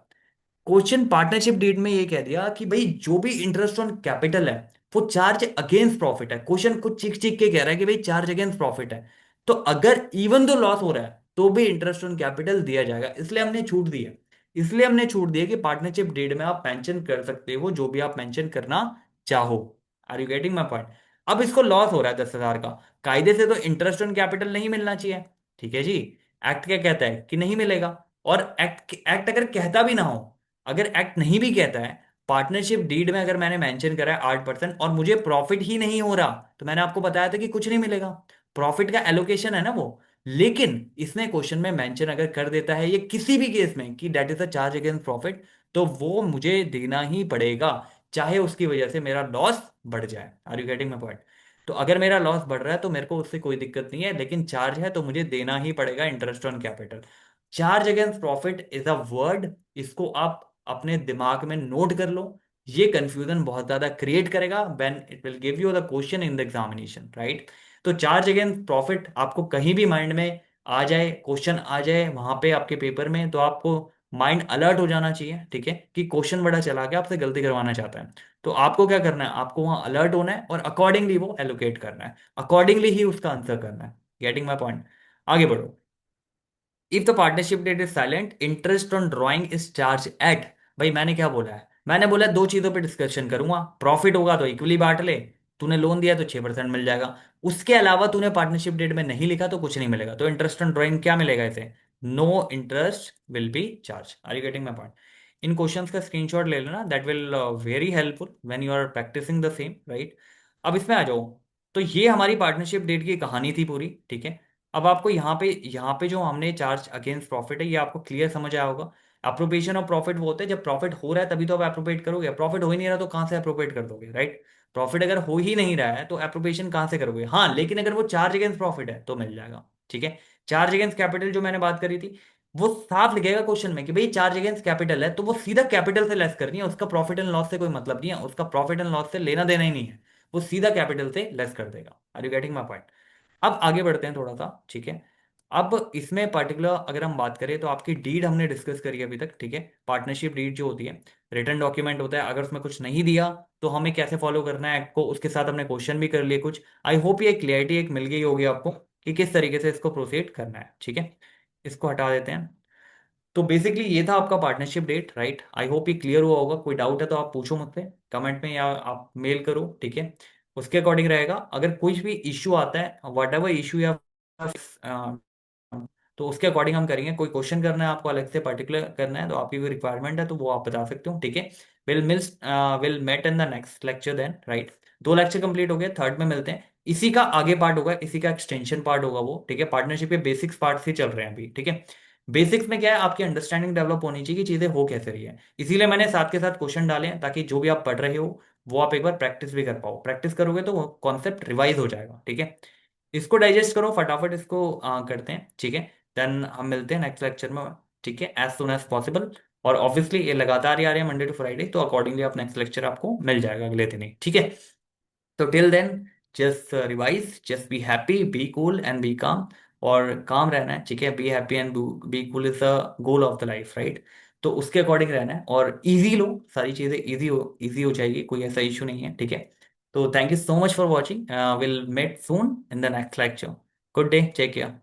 क्वेश्चन पार्टनरशिप डीड में ये कह दिया कि भाई जो भी इंटरेस्ट ऑन कैपिटल है वो चार्ज अगेंस्ट प्रॉफिट है। क्वेश्चन कुछ चीख चीख के कह रहा है कि भाई चार्ज अगेंस्ट प्रॉफिट है, तो अगर इवन दो लॉस हो रहा है तो भी इंटरेस्ट ऑन कैपिटल दिया जाएगा, इसलिए हमने छूट दी है। इसलिए हमने छूट दी है कि पार्टनरशिप डीड में आप मेंशन कर सकते हो जो भी आप मेंशन करना चाहो। Are you getting my point. अब इसको लॉस हो रहा है 10,000 का, कायदे से तो इंटरेस्ट ऑन कैपिटल नहीं मिलना चाहिए, ठीक है जी। एक्ट क्या कहता है कि नहीं मिलेगा, और एक्ट अगर कहता भी ना हो, अगर एक्ट नहीं भी कहता है, पार्टनरशिप डीड में अगर मैंने मेंशन करा है 8% और मुझे प्रॉफिट ही नहीं हो रहा, तो मैंने आपको बताया था कि कुछ नहीं मिलेगा, प्रॉफिट का एलोकेशन है ना वो। लेकिन इसने क्वेश्चन में मेंशन अगर कर देता है ये किसी भी केस में कि that is a charge against profit, तो वो मुझे देना ही पड़ेगा, चाहे उसकी वजह से मेरा लॉस बढ़ जाए। Are you getting my point? तो अगर मेरा लॉस बढ़ रहा है तो मेरे को उससे कोई दिक्कत नहीं है, लेकिन चार्ज है तो मुझे देना ही पड़ेगा interest on capital. Charge against profit is a word, इसको आप अपने दिमाग में नोट कर लो। ये कंफ्यूजन बहुत ज्यादा क्रिएट करेगा when it will give you the question in the examination, right? तो चार्ज अगेंस्ट प्रॉफिट आपको कहीं भी माइंड में आ जाए, क्वेश्चन आ जाए वहां पे आपके पेपर में, तो आपको माइंड अलर्ट हो जाना चाहिए, ठीक है, कि क्वेश्चन बड़ा चला के आपसे गलती करवाना चाहता है। तो आपको क्या करना है, आपको वहां अलर्ट होना है और अकॉर्डिंगली वो एलोकेट करना है, अकॉर्डिंगली ही उसका आंसर करना है। Getting my point? आगे बढ़ो। If the partnership deed is silent, interest on drawing is charge at. भाई मैंने क्या बोला है? मैंने बोला दो चीजों पे डिस्कशन करूंगा, प्रॉफिट होगा तो इक्वली बांट ले, तूने लोन दिया तो 6% मिल जाएगा, उसके अलावा तूने पार्टनरशिप डेट में नहीं लिखा तो कुछ नहीं मिलेगा। तो इंटरेस्ट ऑन ड्रॉइंग क्या मिलेगा इसे? No interest will be charge. Are you getting my point? इन क्वेश्चंस का स्क्रीनशॉट ले लेना, that will very helpful when you are practicing the same, right? अब इसमें आ जाओ। तो ये हमारी पार्टनरशिप डेट की कहानी थी पूरी, ठीक है। अब आपको यहाँ पे जो हमने चार्ज अगेंस्ट प्रॉफिट है ये आपको क्लियर समझ आया होगा। अप्रोप्रिएशन ऑफ प्रॉफिट वो होता है जब प्रॉफिट हो रहा है तभी तो आप अप्रोप्रिएट करोगे, प्रॉफिट हो ही नहीं रहा तो कहाँ से अप्रोप्रिएट कर दोगे, राइट? प्रॉफिट अगर हो ही नहीं रहा है तो अप्रोप्रिएशन कहाँ से करोगे? हाँ, लेकिन अगर वो चार्ज अगेंस्ट प्रॉफिट है तो मिल जाएगा, ठीक है। चार्ज अगेंस्ट कैपिटल जो मैंने बात करी थी, वो साफ लिखेगा क्वेश्चन में कि भाई चार्ज अगेंस्ट कैपिटल है तो वो सीधा कैपिटल से लेस करनी है, उसका प्रॉफिट एंड लॉस से कोई मतलब नहीं है, उसका प्रॉफिट एंड लॉस से लेना देना ही नहीं है, वो सीधा कैपिटल से लेस कर देगा। Are you getting my point? अब आगे बढ़ते हैं थोड़ा सा, ठीक है। अब इसमें पर्टिकुलर अगर हम बात करें तो आपकी डीड हमने डिस्कस करी है अभी तक, ठीक है। पार्टनरशिप डीड जो होती है, रिटर्न डॉक्यूमेंट होता है, अगर उसमें कुछ नहीं दिया तो हमें कैसे फॉलो करना है को, उसके साथ हमने क्वेश्चन भी कर लिए कुछ। आई होप ये क्लियरिटी एक मिल गई होगी आपको कि किस तरीके से इसको प्रोसीड करना है, ठीक है। इसको हटा देते हैं। तो बेसिकली ये था आपका partnership deed, right? I hope ये क्लियर हुआ होगा। कोई डाउट है तो आप पूछो मुझसे कमेंट में या आप मेल करो, ठीक है। उसके अकॉर्डिंग रहेगा। अगर कुछ भी इश्यू आता है, वट एवर इशू या तो उसके अकॉर्डिंग हम करेंगे। कोई क्वेश्चन करना है आपको अलग से पर्टिकुलर करना है तो आपकी कोई रिक्वायरमेंट है तो वो आप बता सकते हो, ठीक है। Will meet in the next lecture then, right? दो लेक्चर कंप्लीट हो गए, थर्ड में मिलते हैं। इसी का आगे पार्ट होगा, इसी का एक्सटेंशन पार्ट होगा वो, ठीक है। पार्टनरशिप के बेसिक्स पार्ट से चल रहे हैं अभी, ठीक है। बेसिक्स में क्या है, आपकी अंडरस्टैंडिंग डेवलप होनी चाहिए कि चीजें हो कैसे रही है, इसीलिए मैंने साथ के साथ क्वेश्चन डाले हैं ताकि जो भी आप पढ़ रहे हो वो आप एक बार प्रैक्टिस भी कर पाओ। प्रैक्टिस करोगे तो वो कॉन्सेप्ट रिवाइज हो जाएगा, ठीक है। इसको डाइजेस्ट करो फटाफट, इसको करते हैं, ठीक है। देन हम मिलते हैं नेक्स्ट लेक्चर में, ठीक है, एज सुन एज पॉसिबल। और ऑब्वियसली ये लगातार ही आ रहे हैं मंडे टू फ्राइडे, तो अकॉर्डिंगली आप नेक्स्ट लेक्चर आपको मिल जाएगा अगले दिन ही, ठीक है। तो till then just revise, just be happy, be cool and be calm. और काम रहना है, ठीक है। Be happy and be cool is the goal of the life, right? तो उसके अकॉर्डिंग रहना है और इजी लो, सारी चीज़ें इजी हो जाएगी, कोई ऐसा इशू नहीं है, ठीक है। तो thank you so much for watching, will meet soon in the next lecture. Good day, take care.